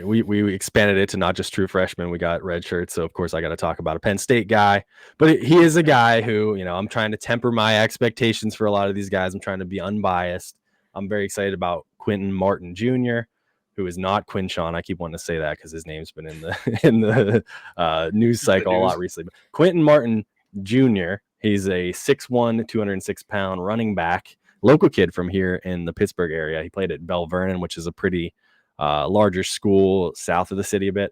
we expanded it to not just true freshmen. We got red shirts, so of course I got to talk about a Penn State guy, but he is a guy who, I'm trying to temper my expectations for a lot of these guys. I'm trying to be unbiased. I'm very excited about Quinton Martin Jr., who is not Quinton. I keep wanting to say that because his name's been in the news cycle a lot recently. But Quinton Martin Jr., he's a 6'1", 206-pound running back, local kid from here in the Pittsburgh area. He played at Bell Vernon, which is a pretty larger school south of the city a bit.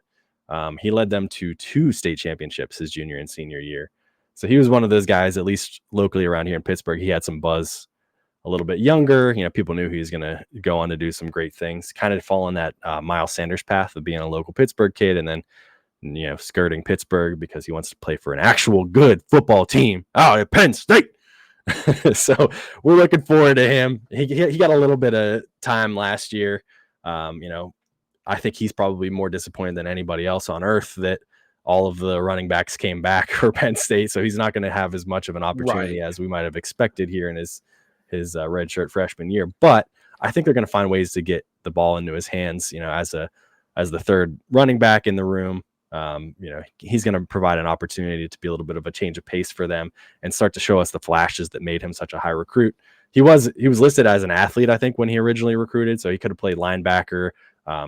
He led them to 2 state championships his junior and senior year. So he was one of those guys, at least locally around here in Pittsburgh. He had some buzz. A little bit younger, people knew he was going to go on to do some great things, kind of following that Miles Sanders path of being a local Pittsburgh kid and then, skirting Pittsburgh because he wants to play for an actual good football team out at Penn State. So we're looking forward to him. He got a little bit of time last year. I think he's probably more disappointed than anybody else on earth that all of the running backs came back for Penn State. So he's not going to have as much of an opportunity as we might have expected here in his redshirt freshman year. But I think they're going to find ways to get the ball into his hands, as the third running back in the room. He's going to provide an opportunity to be a little bit of a change of pace for them and start to show us the flashes that made him such a high recruit. He was listed as an athlete, I think, when he originally recruited, so he could have played linebacker.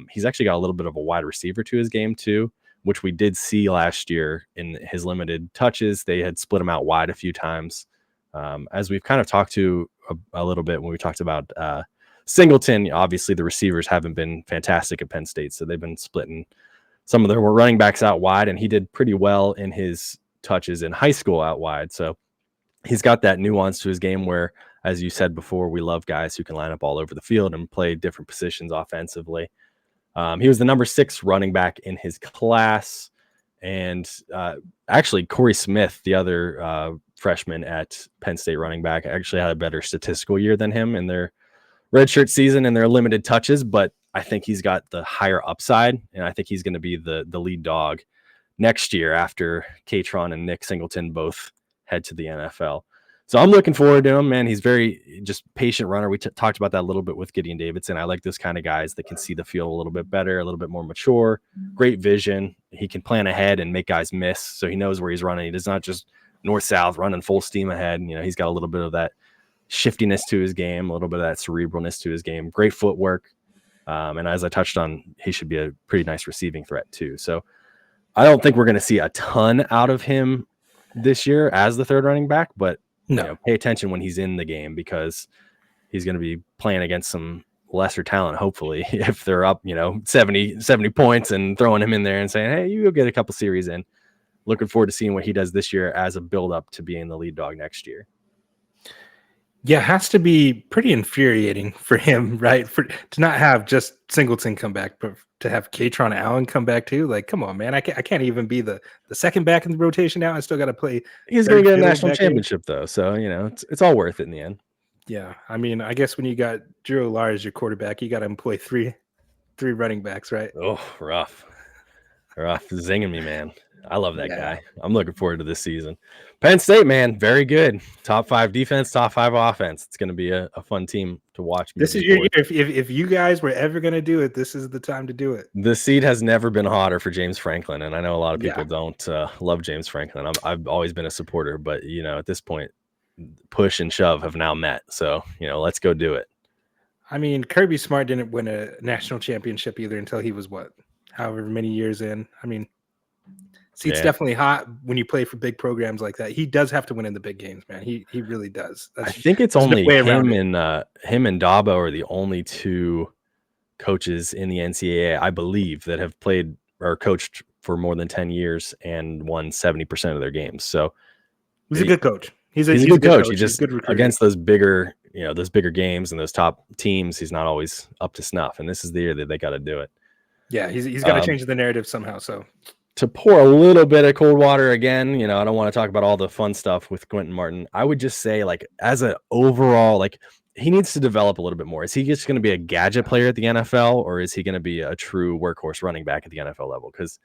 He's actually got a little bit of a wide receiver to his game too, which we did see last year in his limited touches. They had split him out wide a few times. As we've kind of talked to a little bit when we talked about Singleton, obviously the receivers haven't been fantastic at Penn State, so they've been splitting some of their running backs out wide, and he did pretty well in his touches in high school out wide. So he's got that nuance to his game where, as you said before, we love guys who can line up all over the field and play different positions offensively. He was the number 6 running back in his class. And actually, Corey Smith, the other freshman at Penn State running back, actually had a better statistical year than him in their redshirt season and their limited touches, but I think he's got the higher upside, and I think he's going to be the lead dog next year after Katron and Nick Singleton both head to the NFL. So I'm looking forward to him, man. He's very just patient runner. We talked about that a little bit with Gideon Davidson. I like those kind of guys that can see the field a little bit better, a little bit more mature, great vision. He can plan ahead and make guys miss, so he knows where he's running. He does not just north-south running full steam ahead. You know, he's got a little bit of that shiftiness to his game, a little bit of that cerebralness to his game, great footwork. And as I touched on, he should be a pretty nice receiving threat too. So I don't think we're going to see a ton out of him this year as the third running back, but you know, pay attention when he's in the game because he's going to be playing against some lesser talent, hopefully, if they're up, 70 points and throwing him in there and saying, hey, you'll get a couple series in. Looking forward to seeing what he does this year as a build-up to being the lead dog next year. Yeah, it has to be pretty infuriating for him, right? To not have just Singleton come back, but to have Katron Allen come back too. Like, come on, man. I can't even be the second back in the rotation now. I still got to play. He's going to get a national championship, though. So, it's all worth it in the end. Yeah. I mean, I guess when you got Drew Lar as your quarterback, you got to employ three running backs, right? Oh, rough. Zinging me, man. I love that guy. I'm looking forward to this season. Penn State, man, very good. Top 5 defense, top 5 offense. It's going to be a fun team to watch. This is your year. If you guys were ever going to do it, this is the time to do it. The seat has never been hotter for James Franklin, and I know a lot of people don't love James Franklin. I've always been a supporter, but at this point, push and shove have now met. So let's go do it. I mean, Kirby Smart didn't win a national championship either until he was however many years in. I mean, seat's definitely hot when you play for big programs like that. He does have to win in the big games, man. He really does. I think it's only him and Dabo are the only two coaches in the NCAA, I believe, that have played or coached for more than 10 years and won 70% of their games. So he's a good coach. He's a good coach. He just against those bigger, those bigger games and those top teams, he's not always up to snuff. And this is the year that they got to do it. Yeah, he's got to change the narrative somehow. So to pour a little bit of cold water again, I don't want to talk about all the fun stuff with Quinton Martin. I would just say, as an overall, he needs to develop a little bit more. Is he just going to be a gadget player at the NFL, or is he going to be a true workhorse running back at the NFL level? Because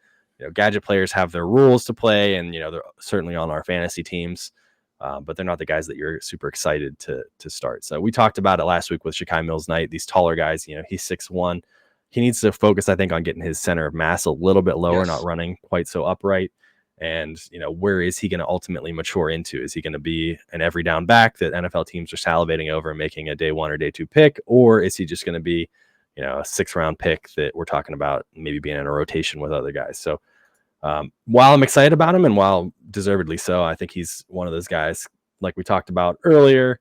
gadget players have their rules to play, and they're certainly on our fantasy teams, but they're not the guys that you're super excited to start. So we talked about it last week with Shakai Mills-Knight. These taller guys, he's 6'1". He needs to focus, I think, on getting his center of mass a little bit lower, not running quite so upright. And, where is he going to ultimately mature into? Is he going to be an every down back that NFL teams are salivating over and making a day 1 or day 2 pick? Or is he just going to be, a 6th-round pick that we're talking about maybe being in a rotation with other guys? So while I'm excited about him, and while deservedly so, I think he's one of those guys, like we talked about earlier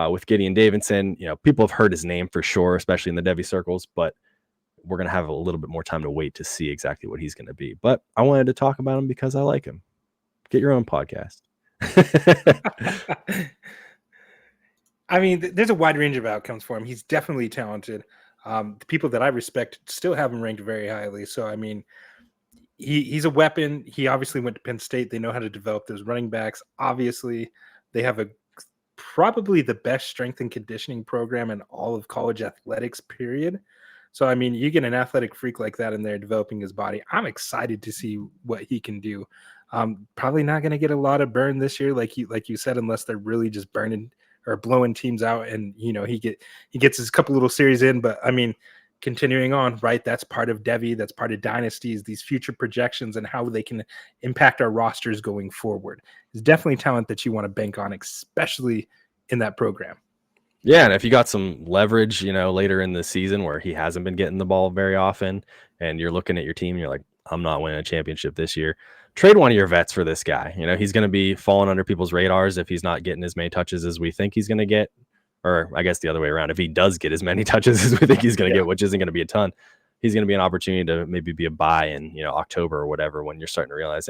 with Gideon Davidson. People have heard his name for sure, especially in the Devy circles, but we're going to have a little bit more time to wait to see exactly what he's going to be. But I wanted to talk about him because I like him. Get your own podcast. I mean, there's a wide range of outcomes for him. He's definitely talented. The people that I respect still have him ranked very highly. So, I mean, he's a weapon. He obviously went to Penn State. They know how to develop those running backs. Obviously, they have probably the best strength and conditioning program in all of college athletics, period. So, I mean, you get an athletic freak like that in there developing his body. I'm excited to see what he can do. Probably not going to get a lot of burn this year, like you said, unless they're really just burning or blowing teams out and, he gets his couple little series in. But, I mean, continuing on, right, that's part of Devy, that's part of Dynasties, these future projections and how they can impact our rosters going forward. It's definitely talent that you want to bank on, especially in that program. Yeah, and if you got some leverage, later in the season where he hasn't been getting the ball very often, and you're looking at your team, and you're like, I'm not winning a championship this year, trade one of your vets for this guy. He's going to be falling under people's radars if he's not getting as many touches as we think he's going to get, or I guess the other way around. If he does get as many touches as we think he's going to get, which isn't going to be a ton, he's going to be an opportunity to maybe be a buy in, October or whatever, when you're starting to realize,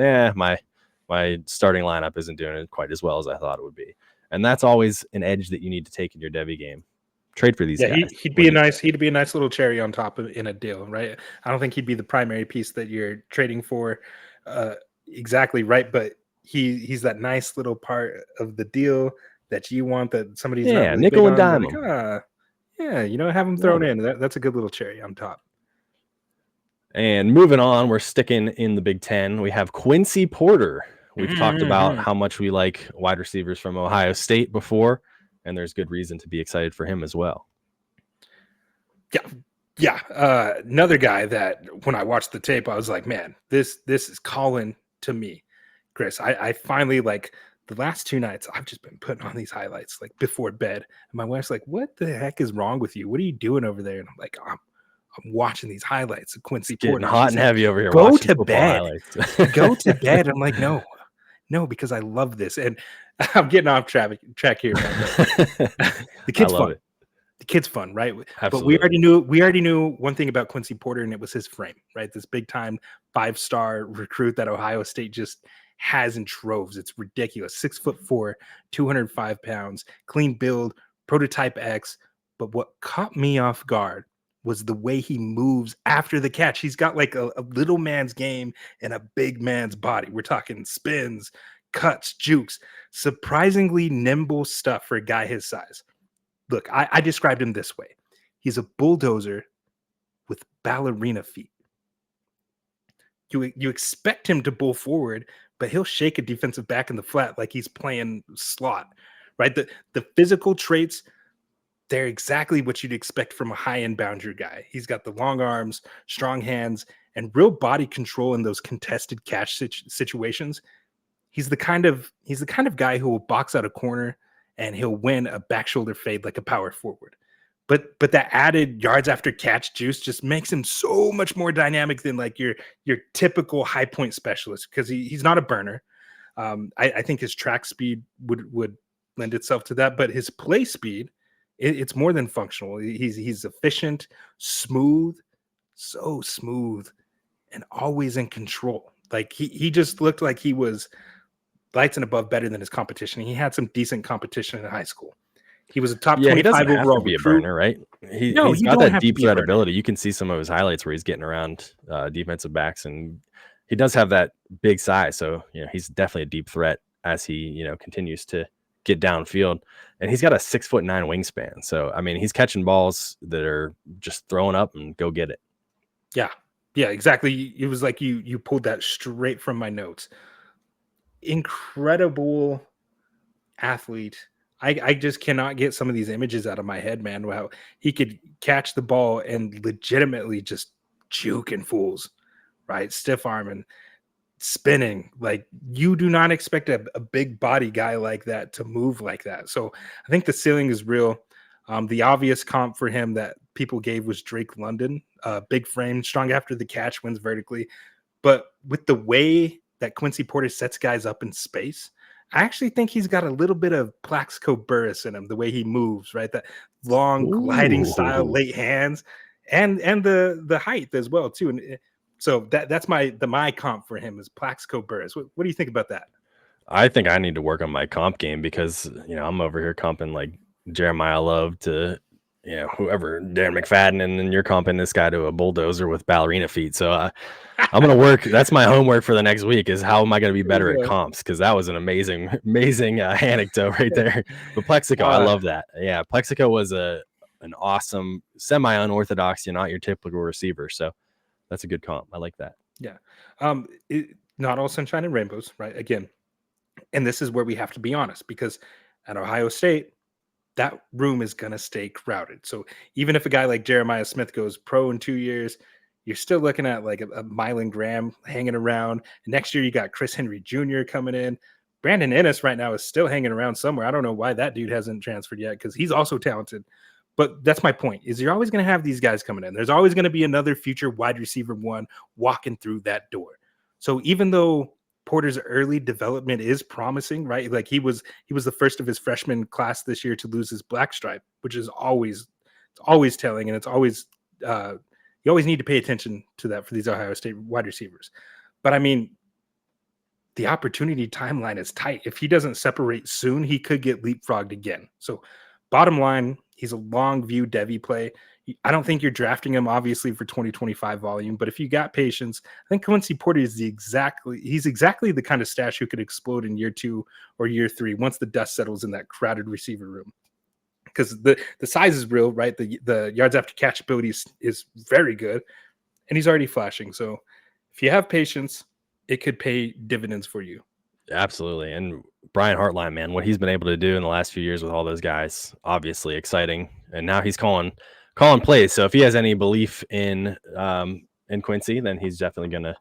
my starting lineup isn't doing it quite as well as I thought it would be. And that's always an edge that you need to take in your Devy game. Trade for these guys. He'd be a nice little cherry on top in a deal, right? I don't think he'd be the primary piece that you're trading for exactly, right? But he's that nice little part of the deal that you want that somebody's not Yeah, really nickel big and on. dime Like, 'em. yeah, have him Love thrown it. in. That's a good little cherry on top. And moving on, we're sticking in the Big Ten. We have Quincy Porter. We've talked about Mhm. how much we like wide receivers from Ohio State before, and there's good reason to be excited for him as well. Yeah. Another guy that when I watched the tape, I was like, man, this is calling to me, Chris. I finally, like, the last 2 nights, I've just been putting on these highlights like before bed. And my wife's like, what the heck is wrong with you? What are you doing over there? And I'm like, I'm watching these highlights of It's Quincy getting Porter. And hot she's and like, heavy over here go watching to football bed. highlights. Go to bed. I'm like, no, because I love this. And I'm getting off track here, man. But the I kid's love fun. it. The kid's fun, right? But Absolutely. we already knew one thing about Quincy Porter, and it was his frame, right? This big time 5-star recruit that Ohio State just has in troves. It's ridiculous. 6'4", 205 pounds, clean build, prototype X. But what caught me off guard was the way he moves after the catch. He's got like a little man's game and a big man's body. We're talking spins, cuts, jukes, surprisingly nimble stuff for a guy his size. Look, I described him this way. He's a bulldozer with ballerina feet. You expect him to bull forward, but he'll shake a defensive back in the flat like he's playing slot, right? The physical traits, they're exactly what you'd expect from a high-end boundary guy. He's got the long arms, strong hands, and real body control in those contested catch situations. He's the kind of guy who will box out a corner and he'll win a back shoulder fade like a power forward. But that added yards after catch juice just makes him so much more dynamic than like your typical high point specialist because he's not a burner. I think his track speed would lend itself to that, but his play speed, it's more than functional. He's efficient, smooth, so smooth, and always in control. Like he just looked like he was lights and above better than his competition. He had some decent competition in high school. He was a top Yeah, he doesn't 25 have to overall be a recruit. burner, right? No, He's you got don't that have to deep be a threat burner. ability. You can see some of his highlights where he's getting around defensive backs, and he does have that big size. So he's definitely a deep threat as he continues to get downfield, and he's got a 6'9" wingspan. So I mean, he's catching balls that are just throwing up and go get it. Yeah, exactly. It was like you pulled that straight from my notes. Incredible athlete. I just cannot get some of these images out of my head, man. Wow, he could catch the ball and legitimately just juking fools, right? Stiff arm and spinning. Like, you do not expect a big body guy like that to move like that. So I think the ceiling is real. The obvious comp for him that people gave was Drake London. Big frame, strong after the catch, wins vertically. But with the way that Quincy Porter sets guys up in space, I actually think he's got a little bit of Plaxico Burress in him, the way he moves, right? That long gliding style, Ooh. late hands, and the height as well, too. And so that's my comp for him is Plaxico Burress. What do you think about that? I think I need to work on my comp game because I'm over here comping like Jeremiah Love to whoever, Darren McFadden, and then you're comping this guy to a bulldozer with ballerina feet. So I'm gonna work. That's my homework for the next week is how am I gonna be better at comps, because that was an amazing anecdote right there. But Plexico, I Uh, love that. Yeah, Plexico was an awesome semi unorthodox, not your typical receiver. So that's a good comp. I like that. yeah. Not all sunshine and rainbows, right? Again, and this is where we have to be honest because at Ohio State, that room is going to stay crowded. So even if a guy like Jeremiah Smith goes pro in 2 years, you're still looking at like a Mylan Graham hanging around. Next year, you got Chris Henry Jr. coming in. Brandon Ennis right now is still hanging around somewhere. I don't know why that dude hasn't transferred yet because he's also talented. But that's my point is you're always going to have these guys coming in. There's always going to be another future wide receiver one walking through that door. So even though Porter's early development is promising, right? Like he was the first of his freshman class this year to lose his black stripe, which is always telling, and it's always you always need to pay attention to that for these Ohio State wide receivers. But I mean, the opportunity timeline is tight. If he doesn't separate soon, he could get leapfrogged again. So bottom line, he's a long view Devy play. I don't think you're drafting him obviously for 2025 volume, but if you got patience, I think Quincy Porter is he's exactly the kind of stash who could explode in year 2 or year 3 once the dust settles in that crowded receiver room. Because the size is real, right? The yards after catch ability is very good, and he's already flashing. So if you have patience, it could pay dividends for you. Absolutely. And Brian Hartline, man, what he's been able to do in the last few years with all those guys, obviously exciting. And now he's calling plays. So if he has any belief in Quincy, then he's definitely going to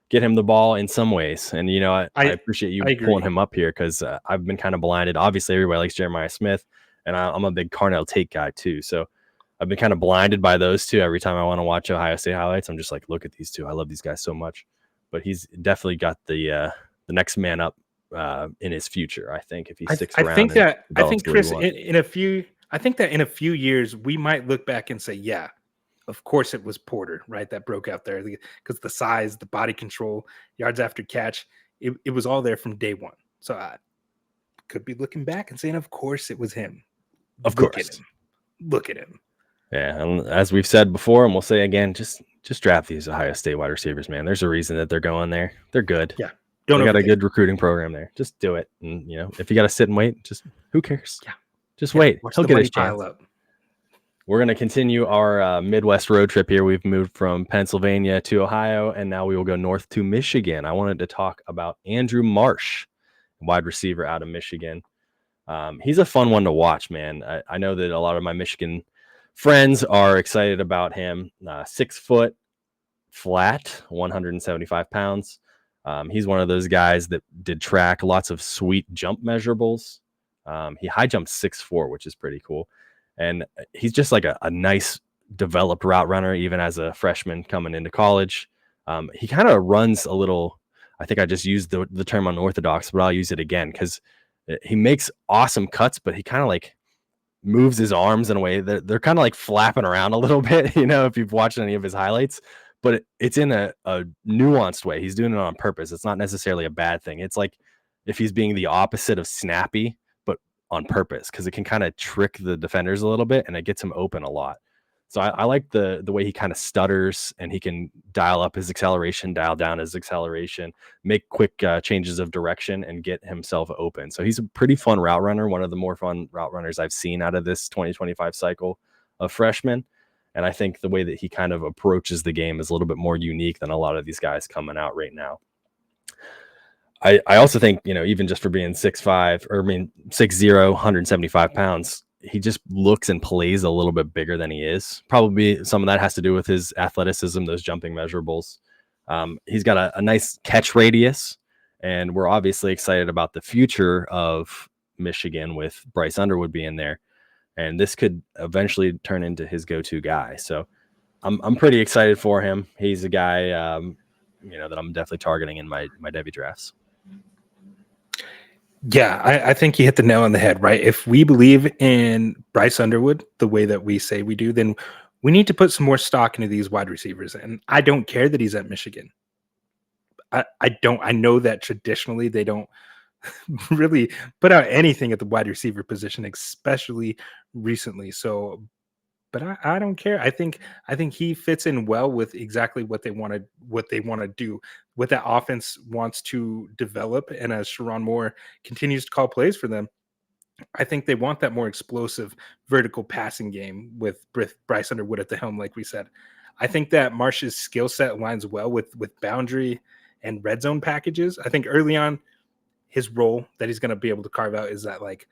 get him the ball in some ways. And, you know, I appreciate you pulling him up here because I've been kind of blinded. Obviously, everybody likes Jeremiah Smith, and I'm a big Carnell Tate guy too. So I've been kind of blinded by those two. Every time I want to watch Ohio State highlights, I'm just like, look at these two. I love these guys so much. But he's definitely got the next man up in his future. I think if he sticks around. I think Chris, in a few years we might look back and say, yeah, of course it was Porter, right? That broke out there because the size, the body control, yards after catch, it was all there from day one. So I could be looking back and saying, of course it was him. Look at him. Yeah, and as we've said before, and we'll say again, just draft these Ohio State wide receivers, man. There's a reason that they're going there. They're good. Yeah. They got a good recruiting program there. Just do it. And, you know, if you got to sit and wait, just who cares? Yeah. Just wait. He'll get his chance. We're going to continue our Midwest road trip here. We've moved from Pennsylvania to Ohio, and now we will go north to Michigan. I wanted to talk about Andrew Marsh, wide receiver out of Michigan. He's a fun one to watch, man. I know that a lot of my Michigan friends are excited about him. 6 foot, flat, 175 pounds. He's one of those guys that did track lots of sweet jump measurables. He high jumped 6'4", which is pretty cool. And he's just like a nice developed route runner, even as a freshman coming into college. He kind of runs a little, I think I just used the term unorthodox, but I'll use it again because he makes awesome cuts, but he kind of like moves his arms in a way that they're kind of like flapping around a little bit, you know, if you've watched any of his highlights, but it's in a nuanced way. He's doing it on purpose. It's not necessarily a bad thing. It's like if he's being the opposite of snappy, but on purpose, because it can kind of trick the defenders a little bit and it gets him open a lot. So I like the way he kind of stutters and he can dial up his acceleration, dial down his acceleration, make quick changes of direction and get himself open. So he's a pretty fun route runner, one of the more fun route runners I've seen out of this 2025 cycle of freshmen. And I think the way that he kind of approaches the game is a little bit more unique than a lot of these guys coming out right now. I also think, you know, even just for being 6'5", 6'0", 175 pounds, he just looks and plays a little bit bigger than he is. Probably some of that has to do with his athleticism, those jumping measurables. He's got a nice catch radius, and we're obviously excited about the future of Michigan with Bryce Underwood being there. And this could eventually turn into his go-to guy. So I'm pretty excited for him. He's a guy, you know, that I'm definitely targeting in my Devy drafts. Yeah, I think you hit the nail on the head, right? If we believe in Bryce Underwood the way that we say we do, then we need to put some more stock into these wide receivers. And I don't care that he's at Michigan. I know that traditionally they don't really put out anything at the wide receiver position, especially recently. So, but I don't care. I think he fits in well with exactly what they want to do, what that offense wants to develop. And as Sharon Moore continues to call plays for them, I think they want that more explosive vertical passing game with Bryce Underwood at the helm, like we said. I think that Marsh's skill set aligns well with boundary and red zone packages. I think early on, his role that he's going to be able to carve out is that like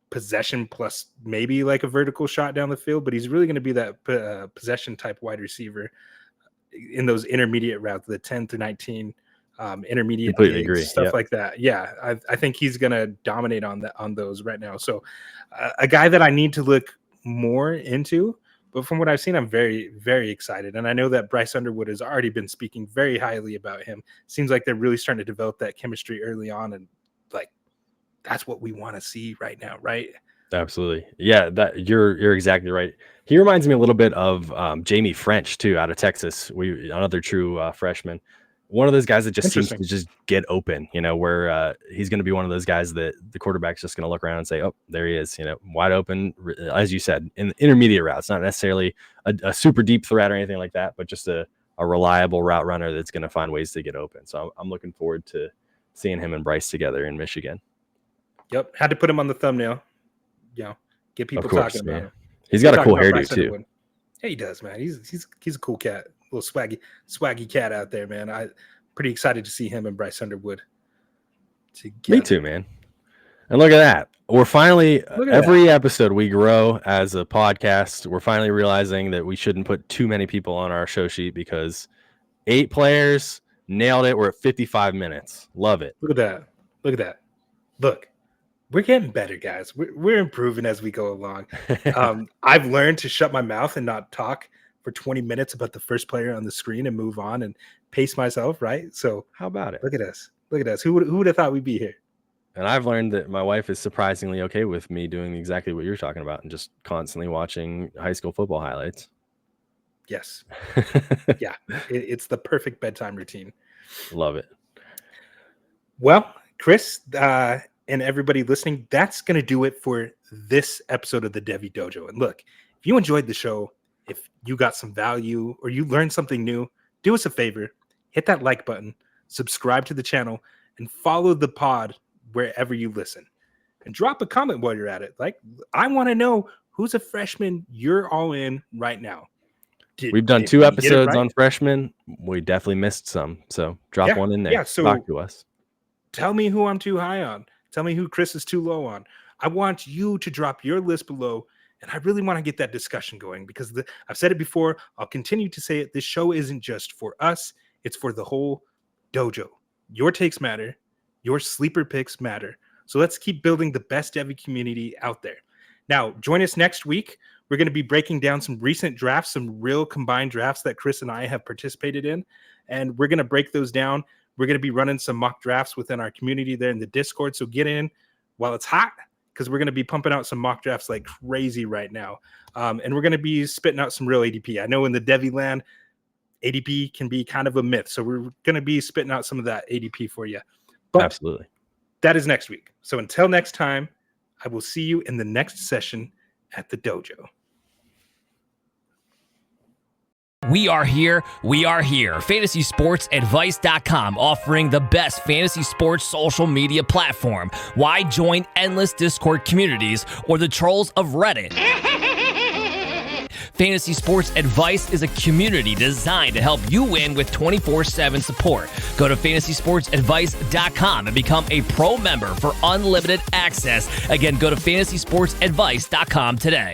possession plus maybe like a vertical shot down the field, but he's really going to be that possession type wide receiver in those intermediate routes, the 10 to 19 intermediate gigs, stuff like that. Yeah, I think he's going to dominate on those right now. So a guy that I need to look more into, but from what I've seen, I'm very, very excited. And I know that Bryce Underwood has already been speaking very highly about him. Seems like they're really starting to develop that chemistry early on, and like that's what we want to see right now, right? Absolutely. Yeah, that you're exactly right. He reminds me a little bit of Jamie French too, out of Texas. Another true freshman. one of those guys that just seems to just get open, where he's going to be one of those guys that the quarterback's just going to look around and say, oh, there he is, wide open, as you said, in the intermediate routes, not necessarily a super deep threat or anything like that, but just a reliable route runner that's going to find ways to get open. So I'm looking forward to seeing him and Bryce together in Michigan. Yep. Had to put him on the thumbnail, get people talking about him. He's got a cool hairdo too. Yeah, he does, man. He's a cool cat, little swaggy cat out there, man. I'm pretty excited to see him and Bryce Underwood together. Me too, man. And look at that. We're finally every episode we grow as a podcast. We're finally realizing that we shouldn't put too many people on our show sheet because 8 players nailed it. We're at 55 minutes. Love it. Look at that. Look. We're getting better, guys. We're improving as we go along. I've learned to shut my mouth and not talk for 20 minutes about the first player on the screen and move on and pace myself, right? So how about it? Look at us. Who would have thought we'd be here? And I've learned that my wife is surprisingly okay with me doing exactly what you're talking about and just constantly watching high school football highlights. Yes. Yeah. It's the perfect bedtime routine. Love it. Well, Chris, and everybody listening, that's going to do it for this episode of the Devy Dojo. And look, if you enjoyed the show, if you got some value or you learned something new, do us a favor, hit that like button, subscribe to the channel, and follow the pod wherever you listen. And drop a comment while you're at it. Like, I want to know who's a freshman you're all in right now. We've done 2 episodes on freshmen. We definitely missed some. So drop one in there. Yeah, so talk to us. Tell me who I'm too high on. Tell me who Chris is too low on. I want you to drop your list below, and I really want to get that discussion going because I've said it before. I'll continue to say it. This show isn't just for us. It's for the whole dojo. Your takes matter. Your sleeper picks matter. So let's keep building the best Devy community out there. Now, join us next week. We're going to be breaking down some recent drafts, some real combined drafts that Chris and I have participated in, and we're going to break those down. We're going to be running some mock drafts within our community there in the Discord. So get in while it's hot because we're going to be pumping out some mock drafts like crazy right now. And we're going to be spitting out some real ADP. I know in the Devy land, ADP can be kind of a myth. So we're going to be spitting out some of that ADP for you. But absolutely. That is next week. So until next time, I will see you in the next session at the dojo. We are here. FantasySportsAdvice.com, offering the best fantasy sports social media platform. Why join endless Discord communities or the trolls of Reddit? Fantasy Sports Advice is a community designed to help you win with 24/7 support. Go to FantasySportsAdvice.com and become a pro member for unlimited access. Again, go to FantasySportsAdvice.com today.